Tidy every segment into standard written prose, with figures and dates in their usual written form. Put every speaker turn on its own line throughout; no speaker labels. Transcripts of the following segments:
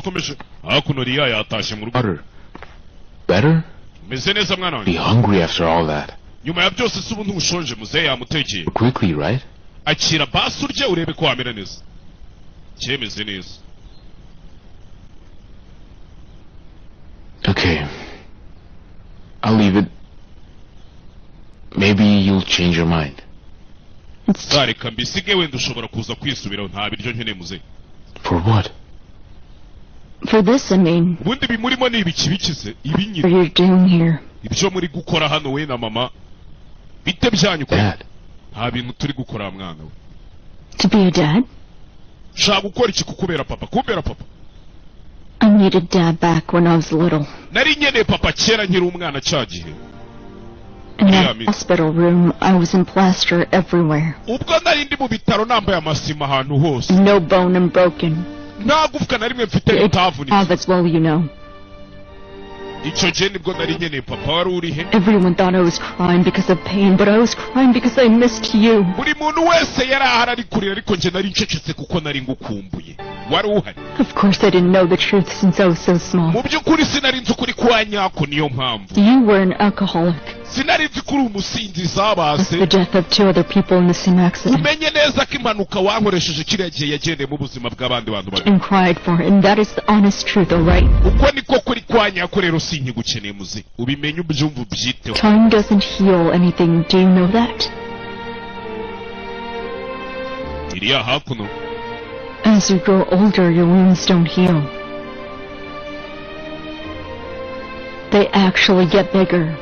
dukomeje hakuno Riya yatashye mu rugo
better
meze neza mwana wanjye
be hungry after all that
nyuma ya byose se ubu ntushonje muzehe yamutekeye
quickly right
akira basi urye urebe ko wamera neza cyemeze neza
okay I'll leave it maybe you'll change your mind
zareka mbisige wenda ushobora kuza kwisubiraho nta biryo nkeneye muzehe
for what
For this, I mean,
ubundi bimurimo ni ibiki bikize ibinyiri
what you're doing here.
ibyo muri gukora hano we na mama bite byanyu ko
dad
nta bintu turi gukora mwana we
To be a dad?
shaka gukora iki kukubera papa
I needed dad back when I was little.
nari nkeneye papa kera nkiri umwana cya gihe
In
Yeah,
that
me-
hospital room, I was in plaster everywhere.
ubwo nari ndi mu bitaro nambaye amasima ahantu hose
No bone unbroken.
nta gufwa na rimwe mfite
It's
ritavunitse
as well, you know.
icyo gihe nibwo nari nkeneye papa wari uri he
Everyone thought I was crying because of pain, but I was crying because I missed you.
buri muntu wese yari ahari ari kurira ariko njye nari ncecetse kuko nari ngukumbuye wari uhari
Of course, I didn't know the truth since I was so small.
mu by'ukuri sinari nzi ukuri kwa nyako niyo mpamvu
You were an alcoholic.
sinari nzi ko uri umusinzi
The
zabase
death of 2 other people in the same accident.
umenye neza ko impanuka wankoresheje kiriya gihe yagendeye mu buzima bw'abandi bantu babiri
And cried for, and that is the honest truth, alright?
uko niko kuri kwa nyako rero sinkigukeneye muze ubimenye ubyumva ubyiteho
Time doesn't heal anything, do you know that?
iriya hakuno
As you grow older, your wounds don't heal. They actually get bigger.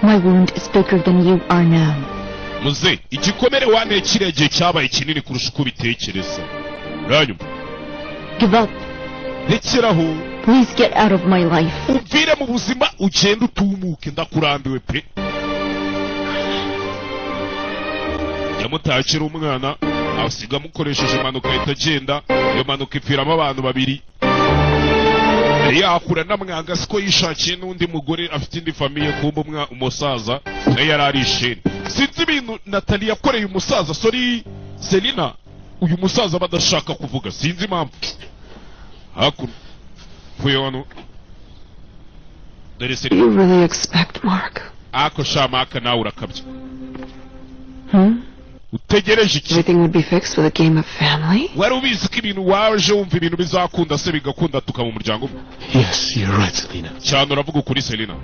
My wound is bigger than you are now.
muze igikomere wanteye kiriya gihe cyabaye kinini kurusha uko ubitekereza uranyumva
Give up.
rekeraho
Please get out of my life.
umvire mu buzima ugende utumuke ndakurambiwe pe yamutakira umwana asiga amukoresheje impanuka ahita agenda iyo mpanuka ipfiramo abantu babiri yari yakura namwanga siko yishakiye n'undi mugore afite indi famiye kumba umusaza nawe yari ari isheni sinzi ibintu Natali yakoreye umusaza sorry Selina uyu musaza badashaka kuvuga sinzi impamvu hakuno mvuye hano dore Selina
You really expect Mark?
ako shamaka nawe urakabya
Hmm?
utegereje iki
Everything would be fixed with a game of family?
wari ubizi ko ibintu waje wumva ibintu bizakunda se bigakunda tukaba umuryango
yes you're right Selena
cyane uravuga ukuri Selina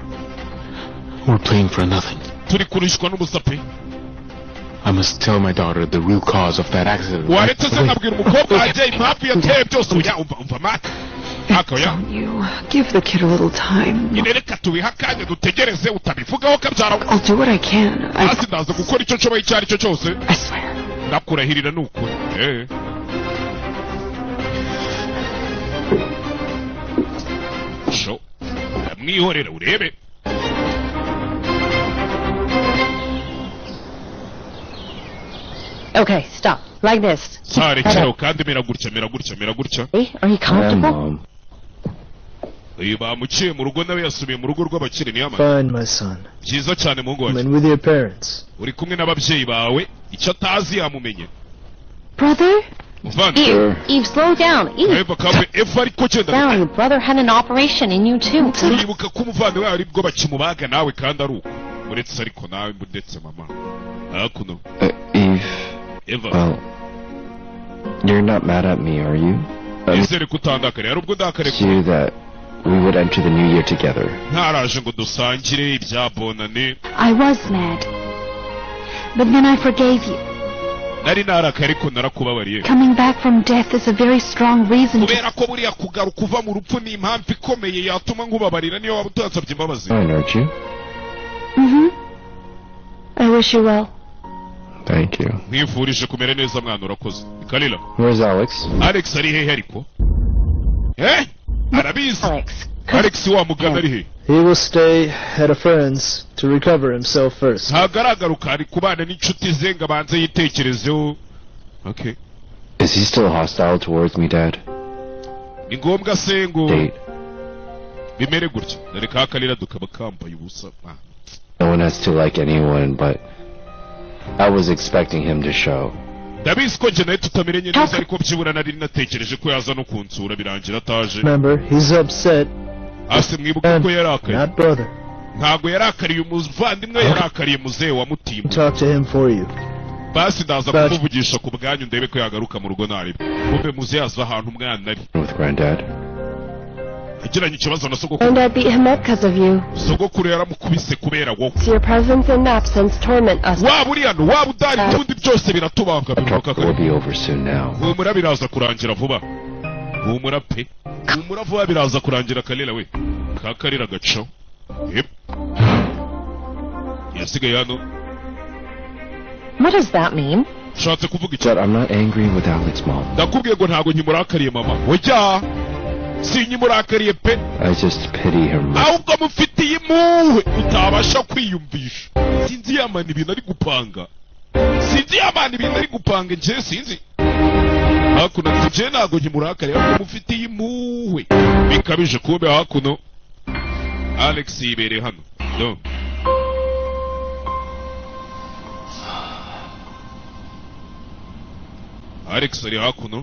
we're playing for nothing
turi kurishwa n'ubusa pe
I must tell my daughter the real cause of that accident
waretse se nkabwira umukobwa wanjye impamvu yateye byose oya umva maka maka oya
Don't you give the kid a little time?
nyine reka tubihe akanya dutegereze utabivugaho kabyara
I'll do what I can.
hasi ndaza gukora icyo nshoboye icyo ari cyo cyose
I swear.
ndakurahirira ni ukuri sho ndamwihorera urebe
Okay, stop. Like this.
sarekeraho kandi mera gutya
Hey, are you comfortable?
uyu bamuciye mu rugo nawe yasubiye mu rugo rw'abakire niyo amana
Fine, my son.
byiza cyane muhungu
I'm
wanjye
in with your parents.
uri kumwe n'ababyeyi bawe icyo atazi yamumenye
Brother?
muvandi
Eve, slow down. Eve,
ureba kawe eva ariko genda
down. Your brother had an operation and you too.
uribuka ko umuvandi wawe aribwo bakimubaga nawe kandi ari uko uretse ariko nawe ndetse mama hakuno
Eve,
eva
well, you're not mad at me, are you?
nizere ko utandakare hari ubwo ndakare
It's you that we would enter the new year together.
ntaraje ngo dusangire ibya bonane
I was mad. But then I forgave you.
nari narakaye ariko narakubabariye
Coming back from death is a very strong reason to...
kubera ko buriya kugaruka uva mu rupfu ni impamvu ikomeye yatuma nkubabarira niyo waba utansabye imbabazi
Fine, aren't you?
I wish you well.
Thank you.
nkwifurije kumera neza mwana urakoze kalila
Where's Alex?
alex ari hehe ariko arabizi alex wa mugana ari hehe
He will stay at a friend's to recover himself first.
ntabwo aragaruka ari kubana n'inshuti ze ngo abanze yitekerezeho okay
Is he still hostile towards me, Dad?
ni ngombwa se ngo
Date.
bimere gutya dore ka kalila dukaba kambaye ubusa
No one has to like anyone, but I was expecting him to show.
ndabizi ko njye nawe tutamenye neza ariko byibura nari natekereje ko yaza no kunsura birangira ataje.
Remember, he's upset.
Ase mwibuka ko yarakariye.
Not brother.
Ntago yarakariye umuvandimwe, yarakariye muzehe wa Mutimbo.
Talk to him for you.
Basi ndaza kumuvugisha ku bwanyu ndebe ko yagaruka mu rugo nari. Kumbe muzehe aza ahantu umwana ari.
With Granddad.
Agiranye ikibazo na sogokuru.
Granddad beat him up because of you.
Sogokuru yaramukubise kubera wowe.
So your presence and absence torment us.
Waba uri hano, waba udari, ubundi byose biratubanga bivuka
It will be over soon now.
Humura biraza kurangira vuba. Humura pe. Humura vuba biraza kurangira Kalila we. Kakarira gaco. Yep. Yasigaye hano.
What does that mean?
Shatse kuvuga iki?
But I'm not angry with Alex, Mom.
Ndakubwiye ngo ntago nkimurakariye mama. Oya. Sinyimurakariye pe.
I just pity him.
Ahubwo mufitiye impuhwe utabasha kwiyumvisha. Sinzi yamana ibintu ari gupanga. Sinzi yamana ibintu ari gupanga nje sinzi. Hakuno nje ntago nkimurakariye ahubwo mufitiye impuhwe. Bikabije kumbe hakuno. Alex yibere hano. No. Alex ari hakuno.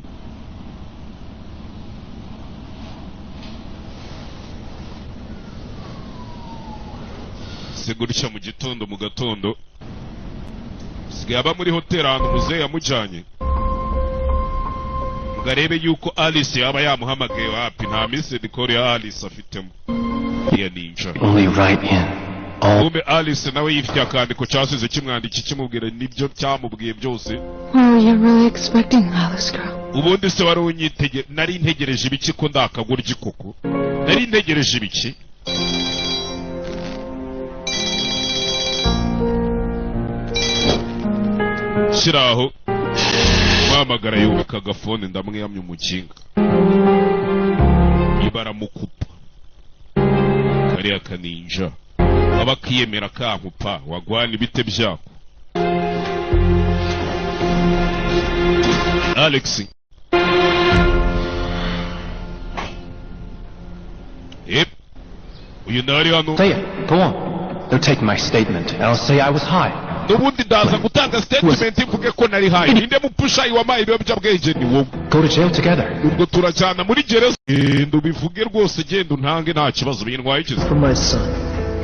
Segurishya mu gitondo mu gatondo. Sigaye aba muri hoteli ahantu muzehe yamujyanye. Ngarebe yuko Alice yaba yamuhamagaye wapi nta message call ya Alice afitemo. Ya ninja.
Only right in.
Kumbe Alice nawe yifite akandiko cyasize kimwandiki kimubwira nibyo cyamubwiye byose.
Were you really expecting Alice girl?
Ubundi se wari nari ntegereje ibiki ko ndakagurya koko. Nari ntegereje ibiki? Shiraho mwamagara yubika agafone ndamwiyamye umukinga ibara mukupa kariya kaninja abakiyemera kankupa wagwana ibite byako. Alex Yep. Uyu ndari hano.
Say it. Go on. They're taking my statement, and I'll say I was high.
Nubundi ndaza gutanga statement mvuge ko nari high. Ninde mupusha iwamaye ibiyobyabwenge ni wowe.
Go to jail together.
Ubwo turajyana muri gereza. Ndubivuge rwose genda untange nta kibazo bintwaye ikiza.
For my son.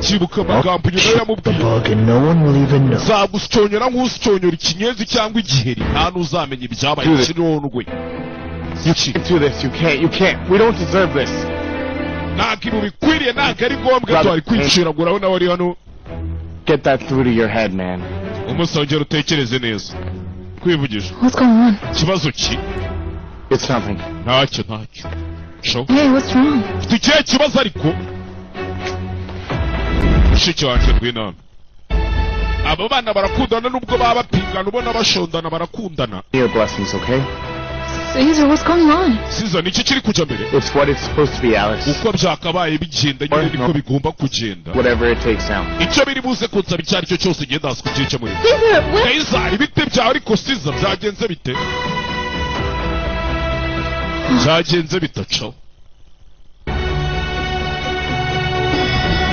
Kibuka amagambo nyuma
The
yamubwiye.
bug and no one will even know.
Zagusyonyora nk'usyonyora ikinyezi cyangwa igiheri. Nta n'uzamenya ibyabaye kirondwe.
You can't do this. You can't. We don't deserve this.
Ntabwo ibi bikwiriye ntabwo ari ngombwa twari kwicira ngo urabona wari hano.
Get that through to your head, man.
Umusongera utekereze neza. Kwivugisha.
What's going on?
Ikibazo ki?
It's nothing.
Ntacyo. Sho.
Hey, what's wrong?
Ufite ikihe kibazo ariko? Mushiki wanjye ngwino. Abo bana barakundana nubwo baba bapingana ubona bashondana barakundana.
Your blessings, okay?
Caesar, what's going on?
Siza niki kiri kujya mbere?
It's what it's supposed to be, Alice.
Uko byakabaye bigenda nyine niko bigomba kugenda.
Whatever it takes now.
Icyo biri buze kunsaba icyo ari cyo cyose ngenda hasi kukica muri.
Caesar, what?
Caesar ibite byawe ariko Siza byagenze bite? Byagenze bitaca.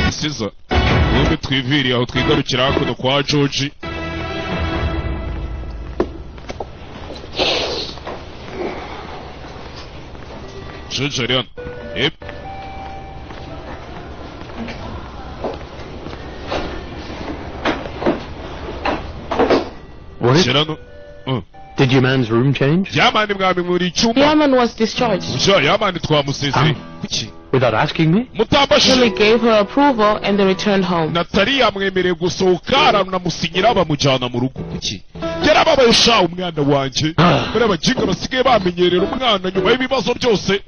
Siza ubundi twiviriye aho twigarukira hakuno kwa George. George Ariana. Yep.
What?
Shirano.
Did your man's room change?
Yamani mwami muri icyumba.
Yaman was discharged.
Yamani twamusezeye. Kuki?
Without asking me?
Mutambashije.
Kelly gave her approval and they returned home.
Natali yamwemereye gusohoka aranamusinyira bamujyana mu rugo. Kuki? Yarababaye sha umwana wanje. Muri abajiga basigaye bamenyerera umwana nyuma y'ibibazo byose.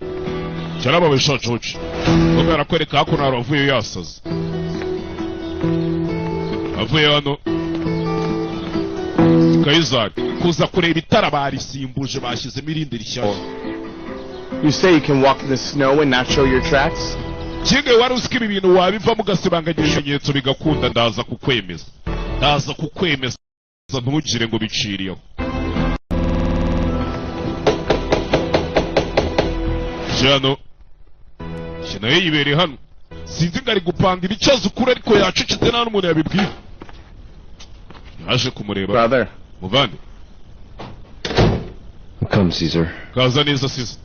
Yarababaye sha George. Ngo arakwereka hako naro avuye yasaze. Avuye hano. Caesar kuza kureba itara barisimbuje bashyizemo irindi rishyashya.
You say you can walk in the snow and not show your tracks?
Kinge wari usika ibi bintu wabiva mugasibanganya ibimenyetso bigakunda ndaza kukwemeza. Ndaza kukwemeza ntugire ngo biciriyeho. Jano. Kinaye yibere hano. Sinzi ngari gupanga ibicazo ukuri ariko yacecetse nta n'umuntu yabibwiye. Yaje kumureba.
Brother.
Muvande.
Welcome, Caesar.
kaza neza Caesar.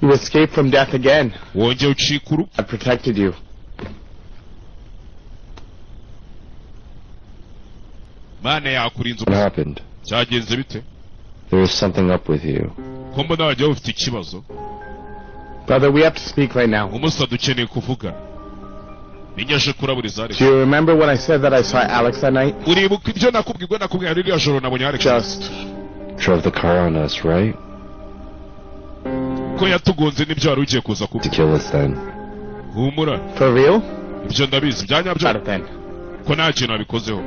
You escaped from death again.
Wongeye ucika urupfu.
I protected you.
Mana yakurinze
What
ubusa.
happened?
Cyagenze bite?
There is something up with you.
Ko mbona wagiye ufite ikibazo.
Brother, we have to speak right now.
Umusa dukeneye kuvuga. Ninyaje kuraburiza Alex.
Do you remember when I said that I saw Alex that night?
Uribuka ibyo nakubwiye ririya joro nabonye Alex.
Just
Drove the car on us, right?
Ko yatugonze n'ibyo wari ugiye kuza
To
kuvuga.
kill us then.
Humura.
for real?
Ibyo ndabizi byanyabyo.
Got it then.
Ko nta kintu abikozeho.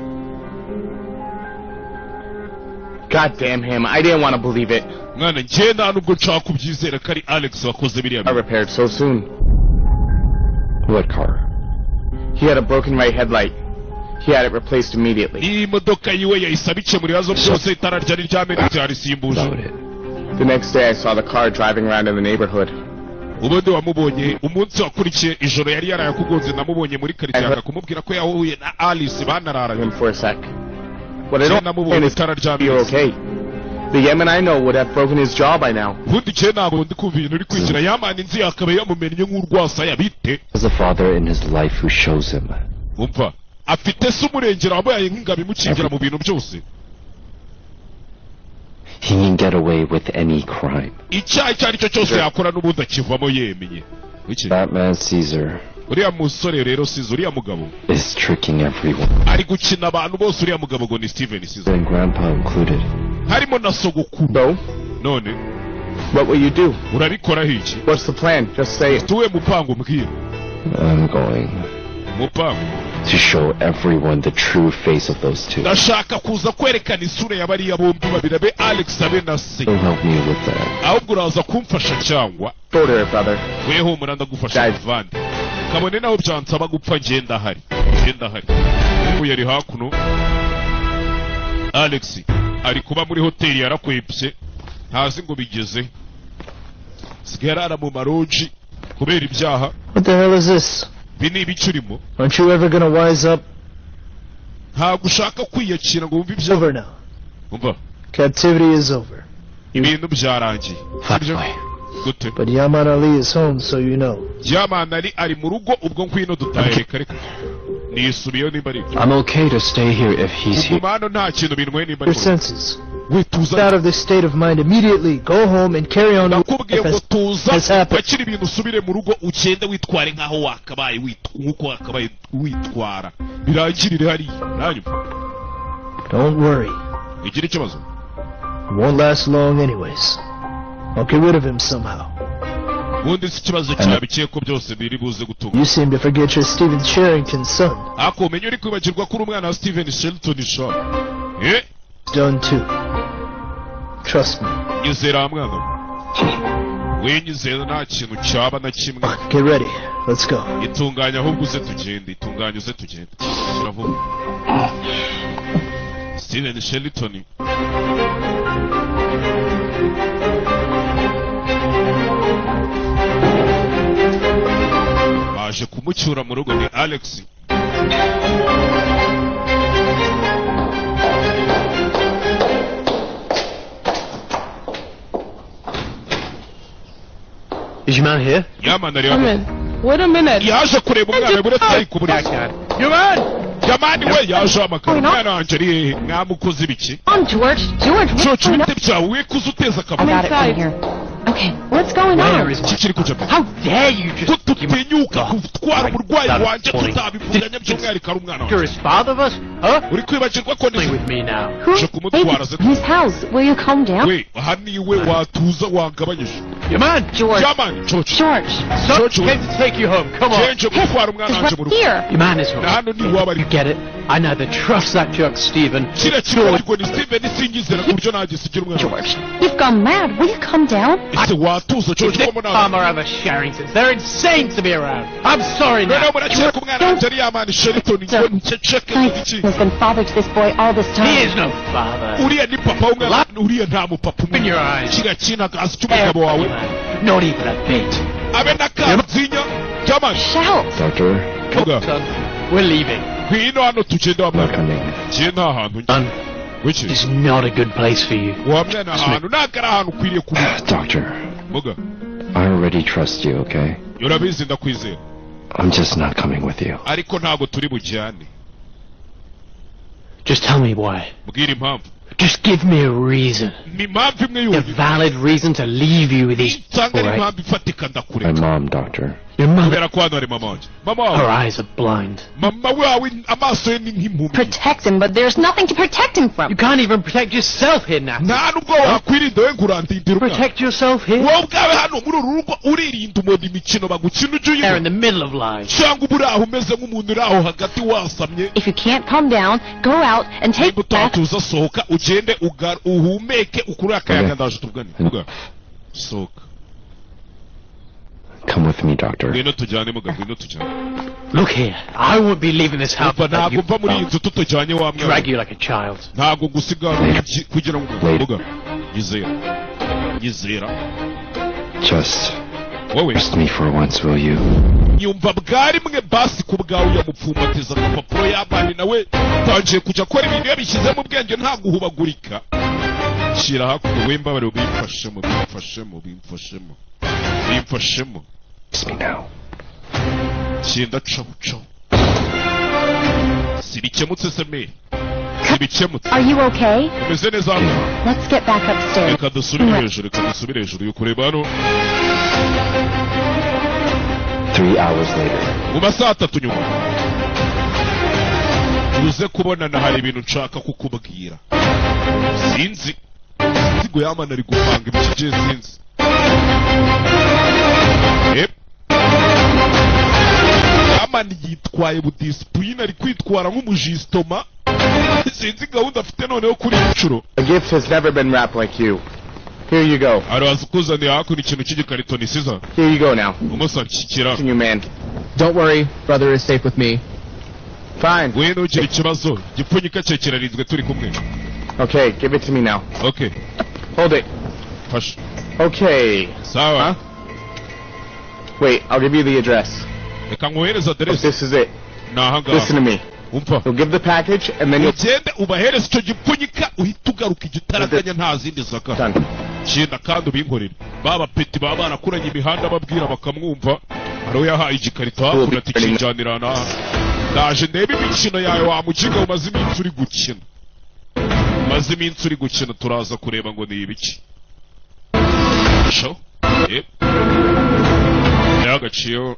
God damn him. I didn't want to believe it.
Mwana njye nta nubwo nshaka kubyizera ko ari Alex wakoze biriya
I
bintu.
repaired so soon.
What car?
He had a broken right headlight. He had it replaced immediately.
Iyi modoka yiwe yahise abikemura ibibazo byose itara ryari ryamenetse yarisimbuje.
About it.
The next day I saw the car driving around in the neighborhood.
Ubundi wamubonye umunsi wakurikiye ijoro yari yarayakugonze namubonye muri karitsiye akamubwira ko yahuye na Alice banararanye.
Him for a sec. What I
Njye
don't
namubonye
understand is
itara
you're
ryamenetse.
okay. The Yemen I know would have broken his jaw by now.
Ubundi njye ntabwo ndi kumva ibintu uri kwigira yamana inzi akaba yamumennye nk'urwasaya bite.
There's a father in his life who shows him.
Umva afite se umurengera wabaye nk'ingabo imukingira mu bintu byose.
He can get away with any crime.
Icyaha icyo ari cyo cyose yakora n'ubundi akivamo yemeye. Iki?
That man, Caesar,
Uriya musore rero Caesar uriya mugabo
is tricking everyone.
ari gukina abantu bose uriya mugabo ngo ni Steven Caesar.
And Grandpa included.
Harimo na sogokuru.
So,
None
what will you do?
urabikora iki?
What's the plan? Just say it.
Tuwe mupango mbwira.
I'm going
Mupango.
to show everyone the true face of those two.
Ndashaka kuza kwerekana isura ya bariya bombi babiri abe Alex abe na se.
He'll help me with that.
Ahubwo uraza kumfasha cyangwa
Shoulder it, brother.
weho humura ndagufasha
Guys.
muvandi. Kabone naho byansaba gupfa ngenda hari. Ngenda hari. Ubu yari hakuno. Alex ari kuba muri hoteli yarakwepye. Ntazi ngo bigeze. Sigarara mu maroji kubera ibyaha.
What the hell is this?
Bini bicurimo.
Aren't you ever gonna wise up?
Ntabwo ushaka kwiyakira ngo wumve
It's
ibyaha.
over now.
Umva.
Captivity is over.
Ibintu byarangiye. Sibyo? Gute?
But Yaman Ali is home, so you know.
Yamanari ari mu rugo ubwo nkwino dutaye reka. Nisubiyeho nimba ari.
I'm okay to stay here if he's here.
Kumano nta kintu binwe nimba
Your
ari.
senses.
We
Get out
tuza.
of this state of mind immediately. Go home and carry on with
Nakubwiye ngo
life
tuza
has happened.
bakiri ibintu usubire mu rugo ugende witware nkaho wakabaye nkuko wakabaye witwara. Birangirire hari. Nanyuma.
Don't worry.
Igira ikibazo.
It won't last long anyways. I'll get rid of him somehow.
Ubundi si ikibazo cyabikiye ko byose biri buze gutunga.
You seem to forget you're Stephen Sherrington's son.
Ako umenye uri kwibagirwa ko uri umwana wa Steven Shelton Shaw.
Done too. Trust me.
Nyizera mwana. We nyizera nta kintu cyaba na kimwe.
Get ready. Let's go.
Itunganya ahubwo uze tugende. Itunganya uze tugende. Kiravuga. Steven Shelton. Baje kumucyura mu rugo ni Alex.
Is your man here?
Yamana
Come
rero.
in. Wait a minute.
Yaje kureba umwana buretse ari ku buriri. Yamani we yaje amakara umwana wanjye ari hehe? Mwamukoze ibiki?
On, George. George, what's
George
going on?
bite byawe we kuza uteza
I
akabuye.
got it from here. Okay, what's going
Where
on?
is
Iki kiri kuja mbere.
How dare you just...
Ko tutinyuka gutwara umurwayi
That is
wanjye
funny.
tutabivuganya by'umwihariko ari umwana
You're
wanjye.
his father of us? Huh?
Uri kwibagirwa ko
Play
ndi
with me now.
Who?
Je kumutwara ze.
His house. Will you calm down?
we aha niwe watuza wangabanyije.
Your man!
George.
Yamani George.
George.
Son
George,
came to take you home. Come on.
Genje gutwara umwana
He's
wanjye mu
right
rugo.
here.
Your man is home.
Na hano ni waba ari.
You get it? I neither trust that jerk Stephen.
Kira kibarirwa ni Steven singizera ku buryo nagisigira umwana.
George, you've gone mad. Will you calm down?
Ese watuza George
Dick
ko muna.
Palmer and the Sherringtons. They're insane to be around. I'm sorry now.
Rero murakira ku mwana wanjye ari Yamani Shelton ngo nceceke
My
iki.
has been father to this boy all this time.
He is no father.
Uriya ni papa w'umwana uriya nta mupapa
Open your eyes.
kira kinagazi cy'umugabo wawe
Not even a bit.
abe nakanzinya Yamani.
Shout.
Doctor,
Vuga.
Son, we're leaving.
Ngwino hano tugende wa
not
mwana.
coming.
Ngiye nta hantu njya.
Son,
Which
is not a good place for you.
wamwana ahantu ntabwo ari ahantu ukwiriye kuba.
Doctor,
Muga,
I already trust you, okay?
urabizi ndakwizera.
I'm just not coming with you.
Ariko ntabwo turi bujyane.
Just tell me why.
Mbwira impamvu.
Just give me a reason.
Ni impamvu imwe
A
yonyine.
valid reason to leave you with these.
Nsanga ari
Alright.
impamvu ifatika
My
ndakureka.
mom, Doctor.
Your mother.
Kubera ko hano hari mama wanjye. Mama
Her
wawe.
eyes are blind.
Mama wawe amaso ye ni nk'impumyi.
Protect him, but there's nothing to protect him from.
You can't even protect yourself here now.
Nta nubwo wakwirinda we ngurandindira umwana.
Protect yourself here.
Wowe ubwawe hano muri uru rugo uririnda umodi imikino bagukina ujye
They're in
uyibona.
the middle of life.
Cyangwa uba uri aho umeze nk'umuntu uri aho hagati wasamye.
If you can't calm down, go out and take
Niba
bath.
utatuza sohoka ugende uhumeke ukuri akayaga ndaje tuvugane. Muga. Sohoka.
Come with me, Doctor.
Ngwino tujyane muga ngwino tujyane.
Look here. I won't be leaving this house
Umva
without
ntabwo
you.
mva muri iyi nzu tutujyanye wa mwana.
Drag you like a child.
Ntabwo gusiga kugira ngo muga. Nyizera. Nyizera.
Just
Wowe.
trust me for once, will you?
Nyumva bwari mwe basi ku bwawe yamupfumbatiza agapapuro y'abandi nawe tangiye kujya akora ibintu yabishyize mu bwenge nta guhubagurika. Shyira hakuno wembabarire bimfashemo bimfashemo bimfashemo bimfashemo.
Kiss me now.
Cyenda cawu cawu. Sibikemutse se meri. Sibikemutse.
Are you okay?
Umeze neza hano.
Let's get back upstairs.
Reka dusubire hejuru reka dusubire hejuru yo kureba hano.
3 hours later.
Mu masaha 3 nyuma. Uze kubonana hari ibintu nshaka kukubwira. Sinzi ngo yamana ari gupanga ibikije sinzi. Yamana yitwaye budisipline ari kwitwara nk'umujistoma. Sinzi gahunda afite noneho kuri incuro.
A gift has never been wrapped like you. Here you go.
Araza kuzanira hakuno ikintu cy'igikarito ni siza.
Here you go now.
Umusakira.
Listen, you man.
Don't worry, brother is safe with me.
Fine.
We ntugire ikibazo. Gipfunyika cye kirarinzwe turi kumwe.
Okay, give it to me now.
Okay.
Hold it.
Fasha.
Okay.
Sawa.
Wait, I'll give you the address.
Reka nkohereza
If
aderesi.
this is it.
Nahanga.
Listen to me.
Umva.
You'll give the package and then you'll...
Ugende ubahereza icyo gipfunyika uhita ugaruka igitaraganya nta zindi zaka.
Done.
Cyenda kandi ubinkorere. Baba peti baba barakuranye imihanda babwira bakamwumva. Haro yahaye igikarito hakurya ati kijyanira na. Ndaje ndebe imikino yawe wa mujiga umaze iminsi uri gukina. Umaze iminsi uri gukina turaza kureba ngo ni ibiki. Sho. Yagaciyo.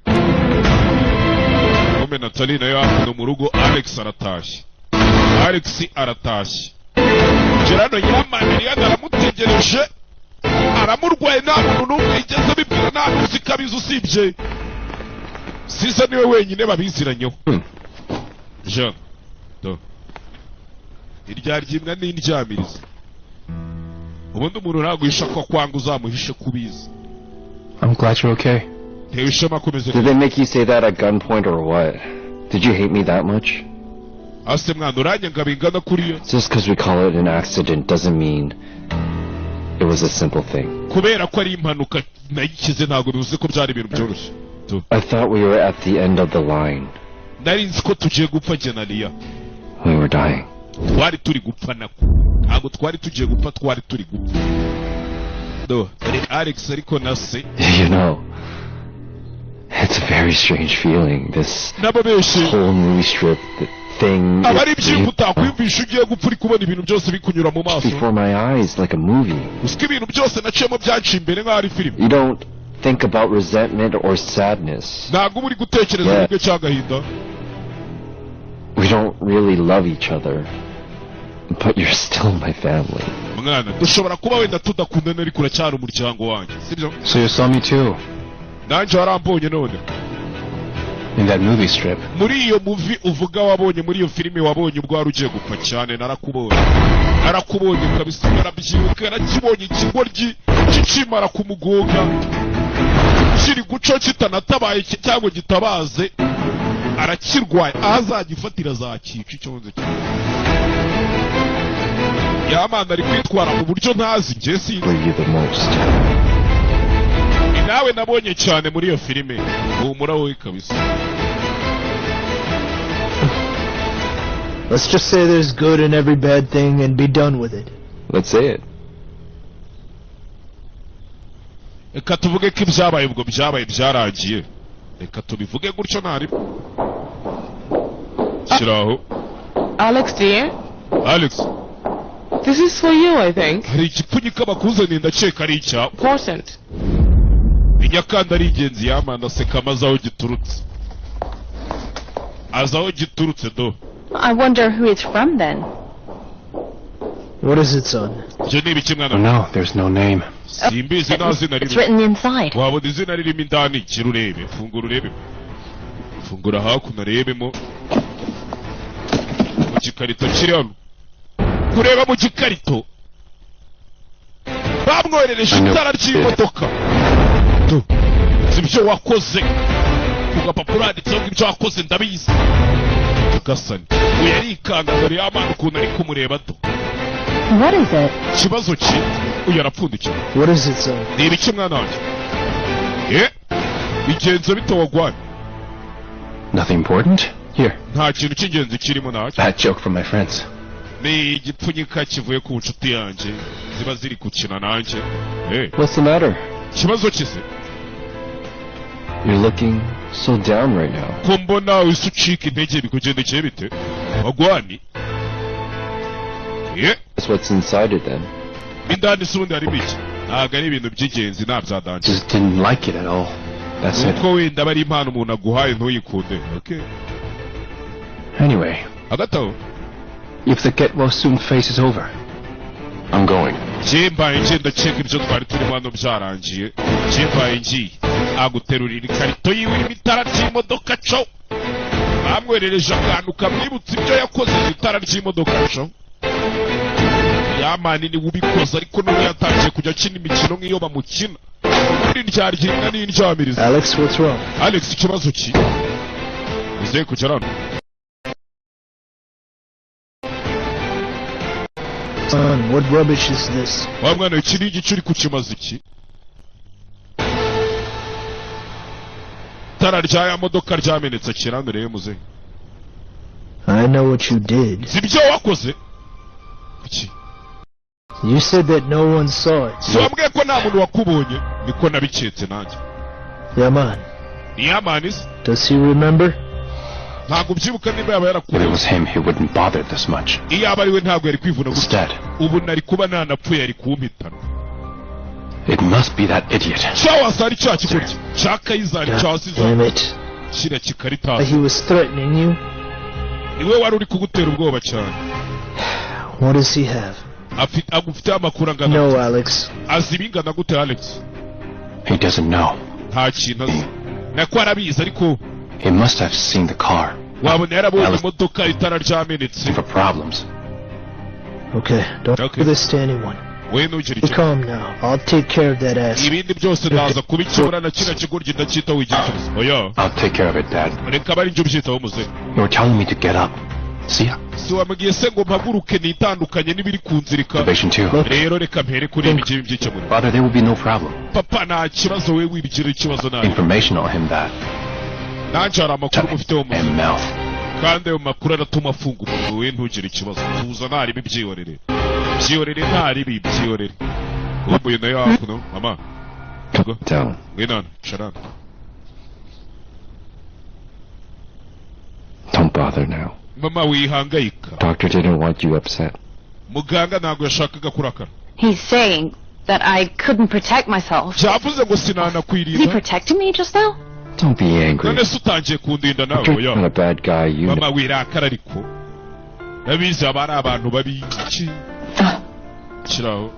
Ome Nathalie nayo hakuno mu rugo Alex aratashye. Alex aratashye. Gerano yamani yari aramutegereje. Aramurwaye nta muntu n'umwe igeze bibwira nta n'uzi kabizi usibye. Sisa niwe wenyine babiziranyeho. Jean. Do. Iryaryimwa n'indyamiriza. Ubundi umuntu ntaguhisha ko kwanga uzamuhishe kubizi.
I'm glad you're okay.
Tewe ishema komeze.
Did they make you say that at gunpoint or what? Did you hate me that much?
Ase mwana uranyanga bingana kuriyo.
Just because we call it an accident doesn't mean it was a simple thing.
Kubera ko ari impanuka nayikize ntago bivuze ko byari ibintu byoroshye.
I thought we were at the end of the line.
Nari nzi ko tugiye gupfa Genaliya.
We were dying.
Twari turi gupfa nako. Ntabwo twari tugiye gupfa twari turi gupfa. Do, Alex ariko nase.
You know, it's a very strange feeling, this
Nababeshi.
whole movie strip thing.
Abari byinshi utakwiyumvisha ugiye gupfa uri kubona ibintu byose bikunyura mu maso.
Before my eyes, like a movie.
Usika ibintu byose naciyemo byaciye imbere nk'aho ari filime.
You don't think about resentment or sadness.
Ntabwo uba uri gutekereza ubwe cy'agahinda.
We don't really love each other, but you're still my family.
Mwana, dushobora kuba wenda tudakundana ariko uracyari umuryango wanjye, sibyo?
So you saw me too,
Nanjye warambonye none.
in that movie strip.
Muri iyo movie uvuga wabonye muri iyo filime wabonye ubwo wari ugiye gupfa cyane narakubonye. Narakubonye kabisa narabyibuka narakibonye ikigoryi kicimara kumugonga. Kiri guco kitanatabaye cyangwa gitabaze. Arakirwaye azagifatira zakica icyonze cyo. Yamana ari kwitwara mu buryo ntazi nje sinzi.
Were you the most?
Nawe nabonye cyane muri iyo filime. Humura wowe kabisa.
Let's just say there's good in every bad thing and be done with it.
Let's say it.
Reka tuvuge ko ibyabaye ubwo byabaye byarangiye. Reka tubivuge gutyo ntari. Shiraho.
Alex, dear?
Alex.
This is for you, I think.
Hari igipfunyika bakuzaniye ndakeka ari icyawe.
Important.
Inyakanda ari ingenzi yamana aseka amaze aho giturutse. Aza aho giturutse do.
I wonder who it's from then.
What is it, son?
Ibyo ni ibiki mwana?
No, there's no name.
Simbizi nta zina
It's
ririmo.
written inside.
Wabona izina ririmo indani kira urebe. Fungura urebemo. Fungura hakuno urebemo. Mu gikarito kiri hano. Kureba mu gikarito. Bamwoherereje itara ry'imodoka. Ibyo wakoze. Ku gapapuro handitseho ibyo wakoze ndabizi. Gasani. Uyu arikanga dore yamana ukuntu ari kumureba do.
What is it?
Ikibazo ki? Uyu arapfundikiye.
What is it, son?
Ni ibiki mwana wanjye? Bigenze bite wagwana?
Nothing important? Here.
Nta kintu cy'ingenzi kirimo ntacyo.
Bad joke from my friends.
Ni igipfunyika kivuye ku nshuti yanjye ziba ziri gukina nanjye.
What's the matter?
Ikibazo ki se?
You're looking so down right now.
Ko mbona wese ucika intege bikugendekeye bite? Wagwani?
That's what's inside it then.
Indani se ubundi harimo iki? Ntabwo ari ibintu by'ingenzi nta byadanje.
Just didn't like it at all. That's it.
Uko wenda aba ari impano umuntu aguhaye ntuyikunde. Okay.
Anyway,
Hagati aho
if the get well soon phase is over, I'm going.
Jembaye ngenda cheka ibyo twari turimo hano byarangiye. Jembaye ngiye aguterurira ikarito yiwe irimo itara ry'imodoka co. Bamwerereje akantu kamwibutsa ibyo yakoze mu itara ry'imodoka co. Yamani ni ubikoze ariko none yatangiye kujya akina imikino nk'iyo bamukina. Muri ryaryiringa n'indyamiriza.
Alex, what's wrong?
Alex, ikibazo ki? Uze kugera hano.
Son, what rubbish is this?
Wa mwana iki ni igice uri kukimaza iki? Tara rya ya modoka ryamenetse kirandure muze.
I know what you did.
Sibyo wakoze? Iki?
You said that no one saw it.
Wambwiye ko nta muntu wakubonye niko nabiketse nanjye.
Yaman.
Yamanis?
Does he remember?
Ntabwo ubyibuka niba yaba
If it
yarakubaye.
was him, he wouldn't bother this much.
Iyo aba ari we ntabwo yari kwivuna gutya.
Instead,
Ubu nari kuba nanapfuye yari kumpitana.
it must be that idiot.
Cyawasari cya kikurya. Cyaka yizari cyasizo.
Damn it.
Kira kikarita.
He was threatening you?
Niwe wari uri kugutera ubwoba cyane.
What does he have?
Agufite amakuru angana.
No, Alex.
Azi bingana gute Alex?
He doesn't know.
Nta kintu azi. Nako arabizi ariko
He must have seen the car.
wabona yarabonye imodoka itara ryamenetse.
For problems.
Okay, don't
Okay.
do this to anyone.
We ntugire
Be
icyo.
calm now. I'll take care of that ass.
Ibindi byose ndaza kubikemura na kino kigoryi ndacyitaho wigira cyose. Oya.
I'll take care of it, Dad.
Reka bari njye ubyitaho muze.
You were telling me to get up. See ya.
Si wambwiye se ngo mpaguruke nitandukanye n'ibiri kunzirika.
Probation 2.
Rero reka mpere kuri ibi ngibi by'ikemura.
Father, there will be no problem.
Papa nta kibazo we wibigira ikibazo nawe.
Information on him that.
Nanjye hari amakuru mufiteho muze.
And mouth.
Kandi ayo makuru aratuma afunga umuntu we ntugire ikibazo. Tuza ntari bibyiyorere. Byiyorere ntari bibyiyorere. Umbuye nayo hakuno mama. Go.
Down.
Ngwino sharana.
Don't bother now.
Mama wihangayika.
Doctor didn't want you upset.
Muganga ntabwo yashakaga kurakara.
He's saying that I couldn't protect myself.
Byavuze ngo
Is he
sinanakwirinda.
protecting me just now?
Don't be angry.
None se utangiye kundinda nawe
Doctor's not a
oya.
bad guy, you
Mama
know.
wirakara ariko. Nabizi aba ari abantu babi. Kiraho.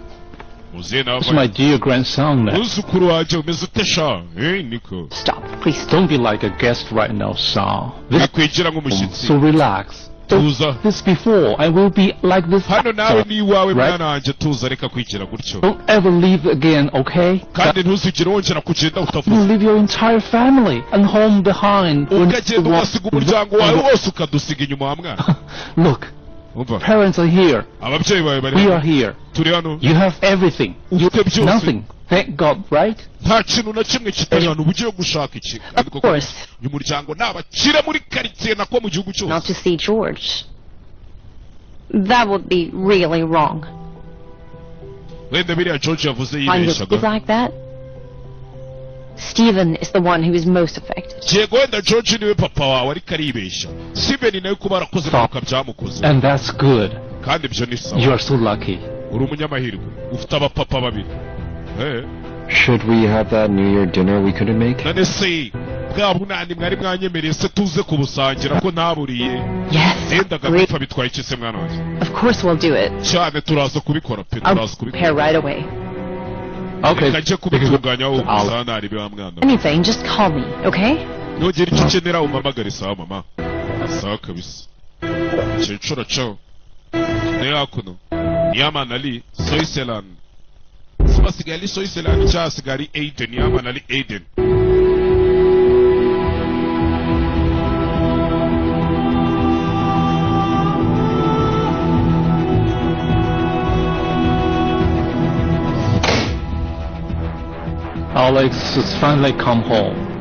Muze nawe.
It's my dear grandson.
Uzukuru wanjye umeze ute sha? Niko.
Stop, please.
Don't be like a guest right now, son.
Nakwigira nk'umushyitsi.
So relax.
Tuza.
This before, I will be like this
Hano nawe
after.
ni iwawe
Right?
mwana wanjye tuza reka kwigira gutyo.
Don't ever leave again, okay?
Kandi ntuzigere wongera kugenda
You
utavuze.
leave your entire family and home behind. when
Ukagenda
you
ugasiga umuryango wawe wose ukadusiga inyuma wa mwana.
Look,
Umva.
parents are here.
Ababyeyi bawe bari
We are
hano.
here.
Turi hano.
You have everything. You
Ufite byose.
nothing. Thank God, right?
Nta kintu na kimwe kitari hano ugiye gushaka iki.
Of course.
Uyu muryango ni abakire muri karitsiye nako mu gihugu
Not
cyose.
to see George.
That would be really wrong.
wenda biriya George yavuze
On your
yibeshaga
kids like that, Stephen is the one who is most affected.
yego wenda George niwe papa wawe ariko aribeshya Steven nawe kuba arakoze impanuka byamukoze
And that's good.
kandi ibyo ni sawa
You are so lucky.
uri umunyamahirwe ufite abapapa babiri
Should we have that New Year dinner we couldn't make?
none se bwa bunani mwari mwanyemereye se tuze kubusangira ko ntaburiye nendaga gupfa bitwaye iki se mwana wanjye
Of course we'll do it.
cyane turaza kubikora pe turaza kubikora
Prepare right away.
Okay.
kajye kubitunganya wowe uzana ari ba mwana
Anything, just call me, okay?
nongera icyo ukenera umpamagare sawa mama sawa kabisa cyecura cyo ne yakuno Yaman Ali Soiselan Subasiga Ali Soiselan cha sigari Aiden Yaman Ali Aiden
Alex has finally come home.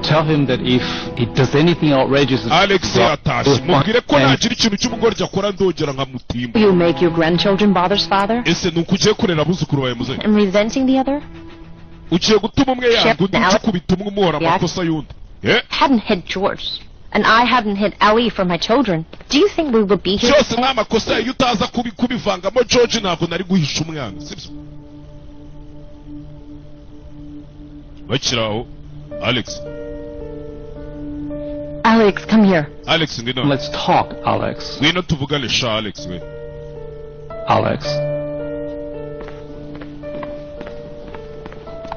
Tell him that if he does anything outrageous,
Alex yatashe mubwire ko nagira ikintu cy'umugoryi akora ndongera nkamutimba
You make your grandchildren bother's father?
ese nukugiye kurera abuzukuru bawe muze
And resenting the other?
ugiye gutuma umwe yanga undi ukubita umwe umuhora amakosa y'undi
Hadn't hit George, and I hadn't hit Ellie for my children. Do you think we would be here?
cyose ni amakosa iyo utaza kubivangamo George ntabwo nari guhisha umwana sibyo bakiraho Alex
Alex, come here.
Alex ngwino
let's talk, Alex.
ngwino tuvugane sha Alex we
Alex.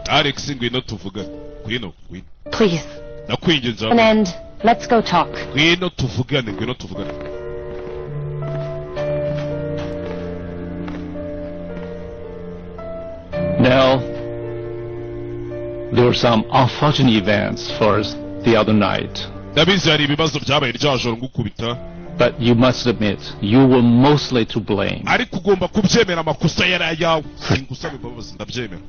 Alex ngwino tuvugane ngwino
Please.
nakwinginze
An end. Let's go talk.
ngwino tuvugane ngwino tuvugane
Now, there were some unfortunate events first the other night.
ndabizi hari ibibazo byabaye rya joro ngukubita
But you must admit, you were mostly to blame.
ariko ugomba kubyemera amakosa yari ayawe singusaba imbabazi ndabyemera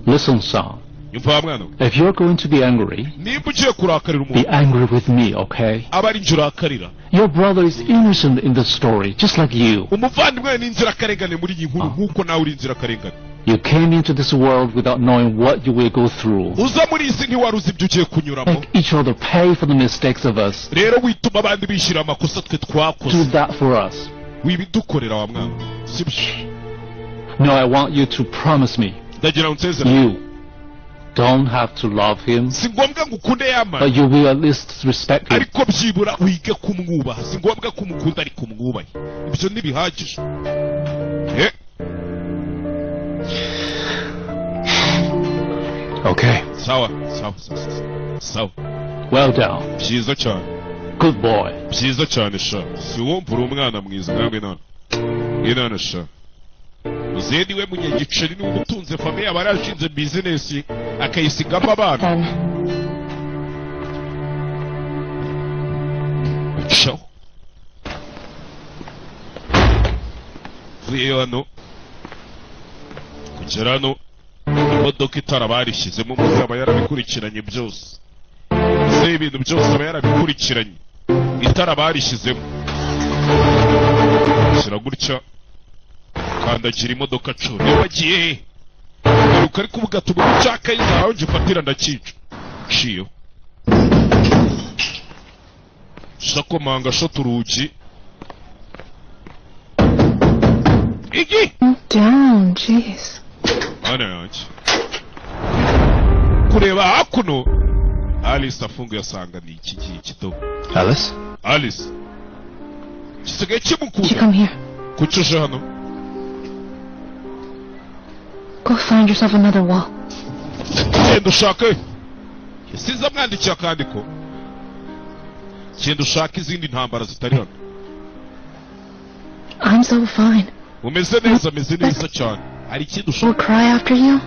Listen, son.
yumva mwana
If you're going to be angry,
nimba ugiye kurakarira
be
umuntu
angry with me, okay?
aba ari njye urakarira
Your brother is innocent in the story, just like you.
umuvandimwe ni inzirakarengane muri iyi nkuru nk'uko nawe uri inzirakarengane
You came into this world without knowing what you will go through.
uza muri iyi si ntiwari uzi ibyo ugiye kunyuramo
Make each other pay for the mistakes of us.
rero wituma abandi bishyira amakosa twe
Do
twakoze
that for us.
wibidukorera wa mwana sibyo
No, I want you to promise me.
ndagira ngo nsezere
You don't have to love him,
si ngombwa ngo ukunde yamara
but you will at least respect him.
ariko byibura wige kumwubaha si ngombwa ko umukunda ariko umwubahe ibyo ntibihagije
Okay.
sawa sawa
Well done.
byiza cyane
Good boy.
byiza cyane sha si wumva uri umwana mwiza nawe inana sha uzedi we munyagiceri ni umutunze famiye aba yarashinze bizinesi akayisigamo abana shaho vuye hano kugera hano imodoka itara barishyizemo muze aba yarabikurikiranye byose muze ibintu byose aba yarabikurikiranye itara barishyizemo shyira gutya kandagira imodoka cumi niba wagiye he garuka ariko uvuga ati ubu nshaka y'inzara ngifatira ndakica nshiyeho shakomanga shota urugi igi
Down, jeez.
mana yanjye kureba hakuno Alice afunguye asanga ni iki gihe kidogo
Alice?
Alice gisigaye
Did you
kimukura
come here?
kuki uje hano
Go find yourself another wall.
genda ushake yasize amwandikiye akandiko genda ushake izindi ntambara zitari hano
I'm so fine.
umeze neza ameze neza cyane hari ikindi
We'll
ushaka
cry after you.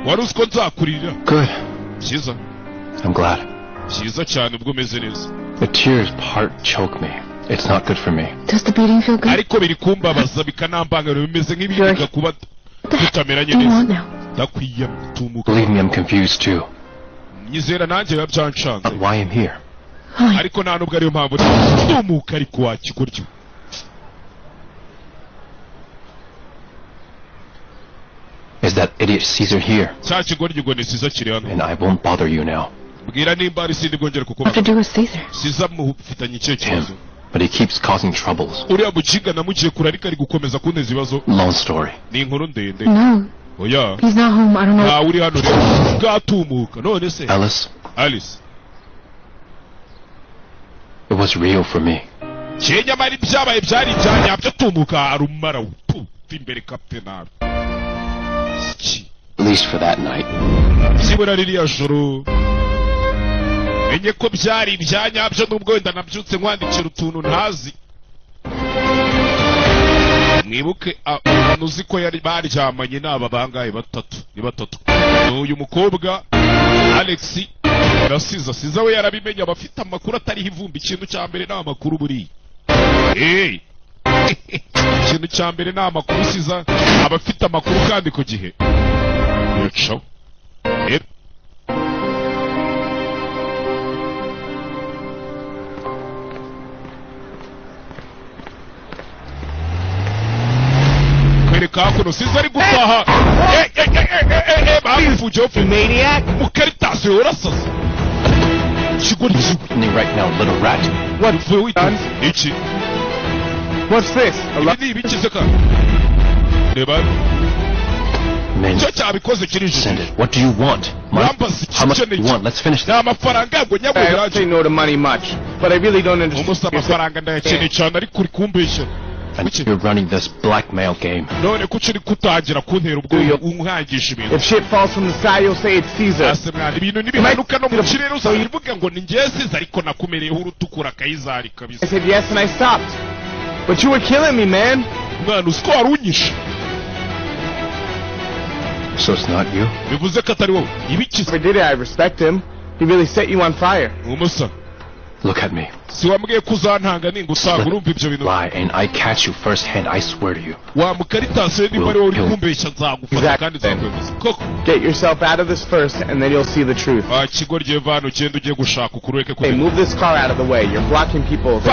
wari uzi ko nzakurira
Good.
byiza
I'm glad.
byiza cyane ubwo umeze neza
The tears part choke me. It's not good for me.
Does the beating feel good?
ariko biri kumbabaza bikanambangamira bimeze nk'ibiga kuba tutameranye
What do you want
neza
now?
ndakwiyama tumuka
Believe me, I'm confused too.
nyizera nanjye biba byanshanze
But why I'm here?
ariko nta nubwo ariyo mpamvu tumuka ariko wakigoryo.
Is that idiot Caesar here?
Cya kigoryo ngo ni Caesar kiri hano.
And I won't bother you now.
Bwira nimba ari sindi bwongere kuko.
What to do with Caesar?
Caesar mufitanye icyo kibazo.
But he keeps causing troubles.
Uriya mujiga namugiye kurarika ari gukomeza kunteza ibibazo.
Long story.
Ni inkuru ndende.
No.
Oya.
He's not home. I don't know.
Uri hano rero. Bwatumuka. None se. Alice.
It was real for me.
Kenya mari byabaye byari byanyabyo tumuka arumara imbere captain.
At least for that night.
Sibura ririya joro. Menye ko byari byanyabyo nubwo wenda nabyutse nkwandikira utuntu ntazi. Mwibuke abantu uzi ko yari baryamanye n'aba bangaye batatu. Ni batatu. Uyu mukobwa Alex Siza we yarabimenya abafite amakuru atari ivumbi. Ikintu cya mbere ni amakuru buri. Ikintu cya mbere ni amakuru. Siza abafite amakuru kandi ku gihe. Yocho. Kwereka kuno Siza ari gutaha. Babivujeho
maniac.
Mukaritasi urasaze.
Right now, little rat.
What have we done? What's this?
Men, send it. What do you want? How much do you want? Let's finish this.
I don't say no to money much, but I really don't understand.
And you're running this blackmail game.
If shit falls from the sky, you'll say it's Caesar. I said yes and I stopped. But you were killing me, man.
So it's not you?
If I did it, I respect him. He really set you on fire.
Look at me. Lie, and I catch you first hand, I swear to you.
Get yourself out of this first, and then you'll see the truth. Hey, move this car out of the way. You're blocking people.
The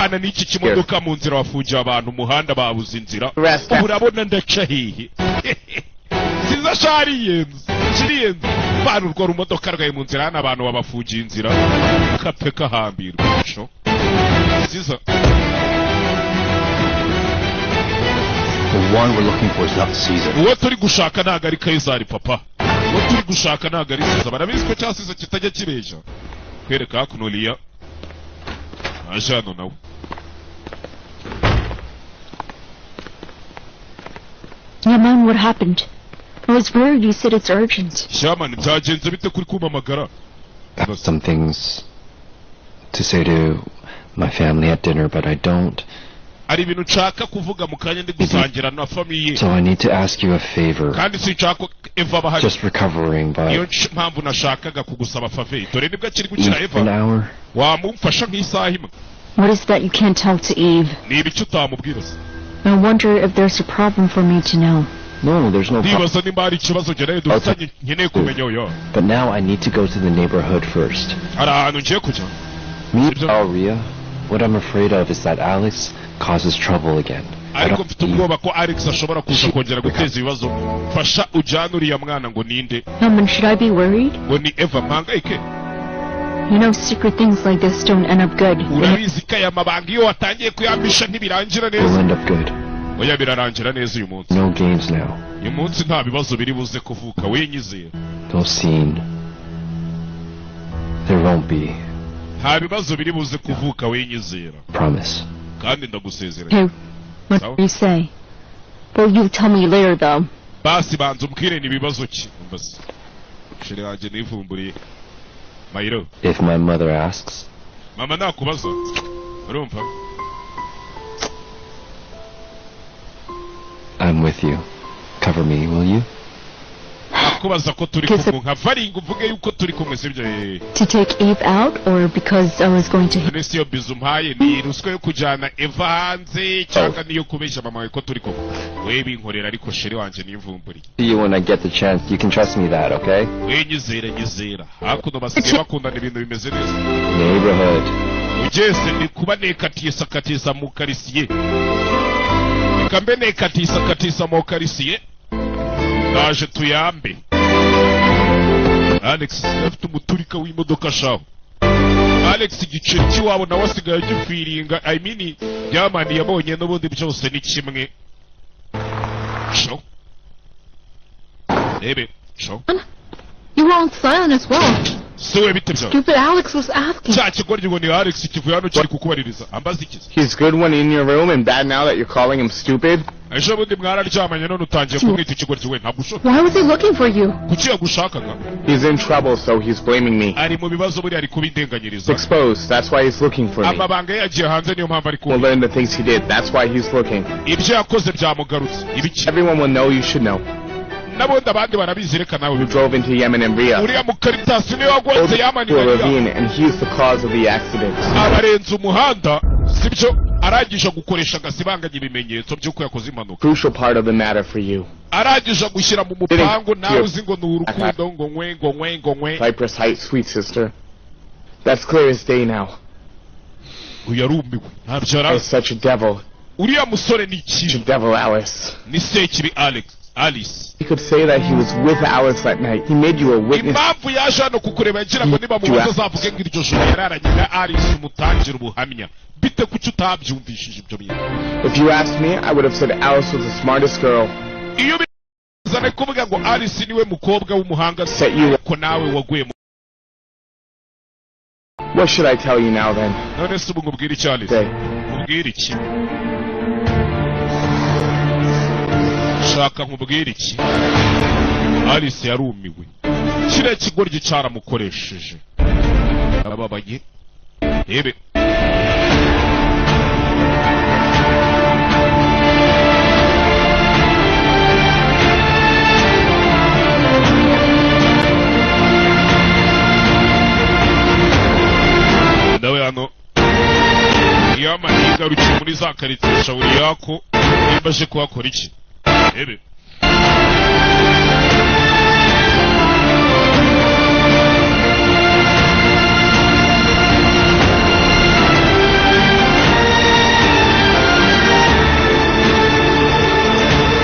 one we're looking for is not Caesar.
Yeah, man, what happened? I was worried. You said it's urgent.
I have some things to say to my family at dinner, but I don't. So I need to ask you a favor. Just recovering, but even an hour.
What is that you can't tell to Eve? I wonder if there's a problem for me to know.
No, there's no problem. But now I need to go to the neighborhood first. Me, Aria, what I'm afraid of is that Alex causes trouble again.
How much should
I be worried? You know, secret things like this don't end up good.
Will end up good. No games now. No scene. There won't be. Promise.
Hey, what do you say? Well, you'll tell me later, though.
If my mother asks. I'm with you. Cover me, will you?
To take Eve out, or because I was going to hit...
See you when I get the chance. You can trust me that, okay? Neighborhood.
ugeze ni kuba nekatiye sakatiza mu karisiye reka mbe nekatiye sakatiza mu karisiye naje tuyambe Alex afite umuturika w'imodoka shaho Alex igiceri cy'iwabo nawe asigaye gifiringa I mean Diamond yabonye n'ubundi byose ni kimwe Show Ebe Show
You were on silent as well.
Siwe bite byo
Stupid Alex was asking.
Cyakigoryo ni Alex kivuye hano kiri kukubaririza ambaza ikiza
He's good when in your room and bad now that you're calling him stupid.
Ejo bundi mwararyamanye none utangiye kumwita ikigoryo we ntabwo ushobora
Why was he looking for you?
kuki yagushakaga
He's in trouble, so he's blaming me.
ari mu bibazo buri ari kubindenganyiriza
It's exposed, that's why he's looking for me.
amabanga yagiye hanze niyo mpamvu ari
We'll learn the things he did, that's why he's looking.
ibyo yakoze byamugarutse ibiki
Everyone will know, you should know.
n'abundi abandi barabizi reka nawe
You drove into Yemen and Riyadh.
uriya mukaritasi niwe wagwatse Yamani na Riyadh
ravine, and he's the cause of the accident.
abarenze umuhanda sibyo arangije gukoresha agasibanganya ibimenyetso by'uko yakoze impanuka
Crucial part of the matter for you.
arangije gushyira mu mupangu nawe uzi ngo ni urukundo ngo nkwe
Cypress Heights, sweet sister. That's clear as day now.
uyu yarumiwe ntabyo
You're
arazi
such a devil.
uriya musore ni
Such a
ikibi
devil, Alice.
ni sekibi Alice
He could say that he was with Alice that night. He made you a witness.
impamvu yaje hano kukureba yagira ngo niba mubaza azavuge ngo iryo joro yararanye na Alice umutangira ubuhamya bite kuki utabyumvishije ibyo bintu
If you asked me, I would have said Alice was the smartest girl.
iyo bizane kuvuga ngo Alice niwe mukobwa w'umuhanga
Set you up.
ko nawe waguye mu
What should I tell you now then?
none se ubu ngubwira iki Alice
Say.
ngubwira iki shaka nkubwira iki Alice yarumiwe kiriya kigoryi cyaramukoresheje ababaye ebe nawe hano Yamani yigarukiye muri za karitsiye shawuri yako nimba aje kuhakora iki ebe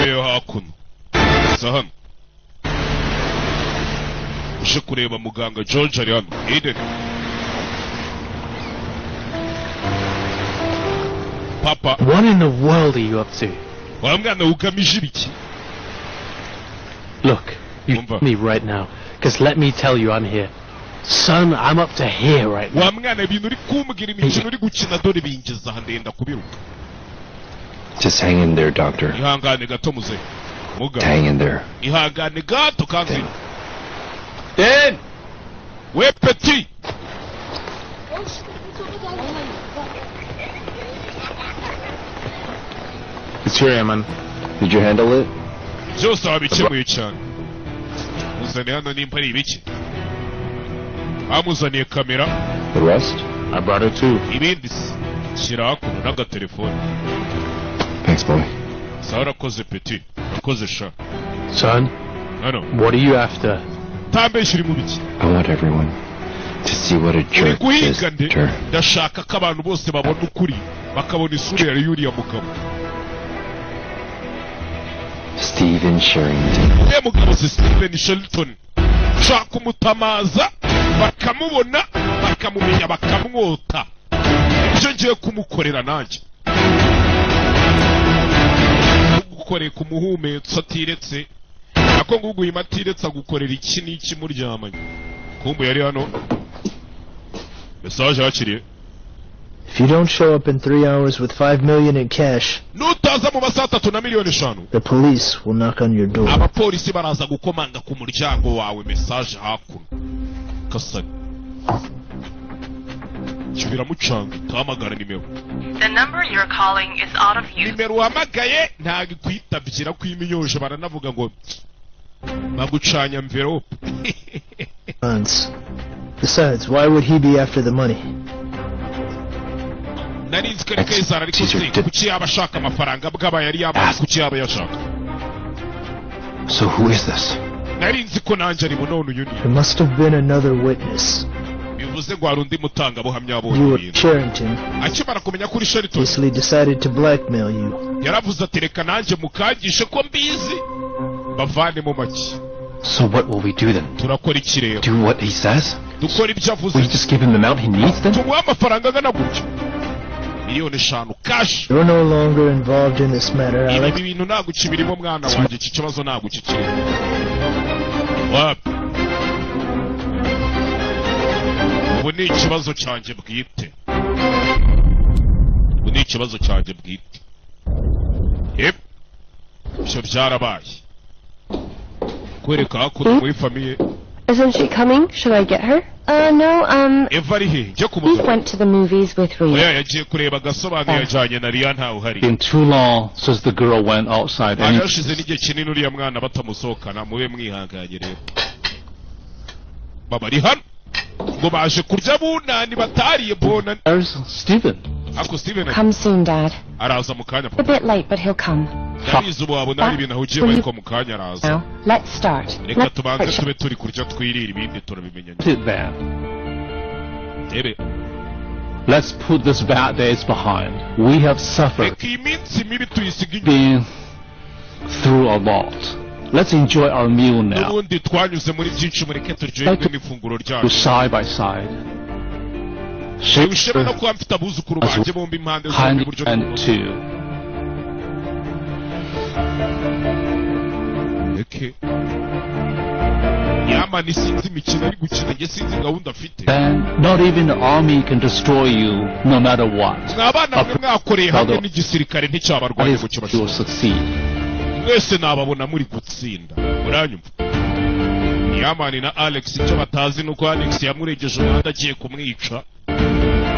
eyo hakuno gusa hano uje kureba muganga George ari hano Eden Papa
What in the world are you up to?
wa mwana ugamije ibiki
Look, you
Umva.
me right now. Because let me tell you, I'm here. Son, I'm up to here right now.
wa mwana ibintu uri kumbwira imikino uri gukina dore bingeza aha ndenda kubiruka
Just hang in there, doctor.
ihangane gato muze muga
Hang in there.
ihangane gato kanzi
Dan!
we petit
It's here, Eamon.
Did you handle it?
byose wabikemuye cyane muzane hano nimba ari ibiki bamuzaniye kamera
The rest?
I brought it too.
ibindi se shyira hakuno n'agatelefone
Thanks, boy.
sawa urakoze petit urakoze sha
Son,
hano
what are you after?
tambeshya uri mu biki
I want everyone to see what a
uri
jerk this
guhiga nde
turn.
ndashaka ko abantu bose babona ukuri bakabona isura ya yuriya mugabo
Stephen Sherrington.
uriya mugabo si Stephen Shelton nshaka kumutamaza bakamubona bakamumenya bakamwota ibyo ngiye kumukorera nanjye ugukoreye ku muhumetso atiretse ako nguguhima atiretse agukorera iki n'iki muryamanye kumbu yari hano mesaje yakiriye
If you don't show up in 3 hours with $5 million in cash,
nutaza mu masaha 3 na miliyoni 5
the police will knock on your door.
abapolisi baraza gukomanga ku muryango wawe mesaje hakuno kasani kibiramucanga tahamagara nimero
The number you're calling is out of use.
nimero uhamagaye ntabwo ikwitabira kw'imiyoje baranavuga ngo bagucanya mverope
Months. Besides, why would he be after the money?
nari nzi ko ari Kaisar ariko se kuki yaba ashaka amafaranga bw'aba yari yamaze kuki yaba yashaka
So who is this?
nari nzi ko nanjye ari munone uyu ni
There must have been another witness.
bivuze ngo hari undi mutangabuhamya
You
abonye
were
ibintu
Sherrington.
akimara kumenya kuri Sherrington
Basically decided to blackmail you.
yaravuze ati reka nanjye mukangishe ko mbizi bavane mu make.
So what will we do then?
turakora iki rero?
Do what he says?
dukora ibyo avuze.
We just give him the amount he needs then?
tumuha amafaranga angana gutyo miliyoni 5 cash.
You're no longer involved in this matter,
ibi
Alex.
bintu ntabwo ukibirimo mwana wanjye, iki kibazo ntabwo ukikirimo. Wapi? ubu ni ikibazo cyanjye bwite. ubu ni ikibazo cyanjye bwite. Yep. ibyo byarabaye. kwereka hakuno muri famiye.
Isn't she coming? Should I get her? No,
Eva ari he? Njye
He
kumugana.
went to the movies with Rhea.
oya yagiye kureba agasobanuye yajyanye na Riya ntawe uhari.
Been too long since the girl went outside. And
Hashize n'igihe kinini uriya mwana batamusohokana, mube mwihanganye rero. Baba ari hano ngo baje kurya bunani batariye bona.
there's Stephen.
Ako Steven
Come soon, Dad.
araza mu kanya.
A bit late, but he'll come.
Yabize ubu wabona ari ibintu ahugiye ariko mu kanya araza.
Now, let's start.
Reka tubanze tube turi kurya twirira ibindi turabimenya.
Sit there.
Rebe
Let's put this bad days behind. We have suffered,
reka iyi minsi mibi tuyisiga inyuma.
been through a lot. Let's enjoy our meal now.
n'ubundi twanyuze muri byinshi, mureke turyoherwe n'ifunguro ryacu.
Side by side.
Ushema no kuba mfite abuzukuru banjye bombi impande zombi iburyo
Two.
Eke Yamani sinzi imikino ari gukina, njye sinzi gahunda afite.
Then not even the army can destroy you no matter what.
Mwabana mwe mwakoreye hamwe n'igisirikare nticyabarwanya mu kibazo.
You'll succeed.
Mwese nababona muri gutsinda. Muranyumva? Yamani na Alex icyo batazi nuko Alex yamuregeje umwanda agiye kumwica.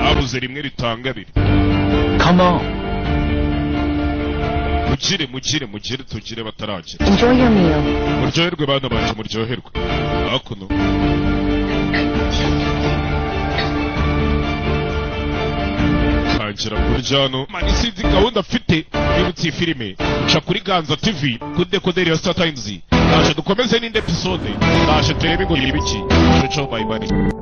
Abuze rimwe ritanga abiri.
Come on.
Mugire tugire bataragera.
Enjoy your meal.
Muryoherwe bana banje, muryoherwe. Hakuno. Kangira kurjano. Mani sinzi gahunda afite. Nibutse filime. Uca kuri Ganza TV, kuri dekoderi ya Star Times. Naje dukomeze n'indi episode. Naje turebe ngo ibiki. Ciao bye bye.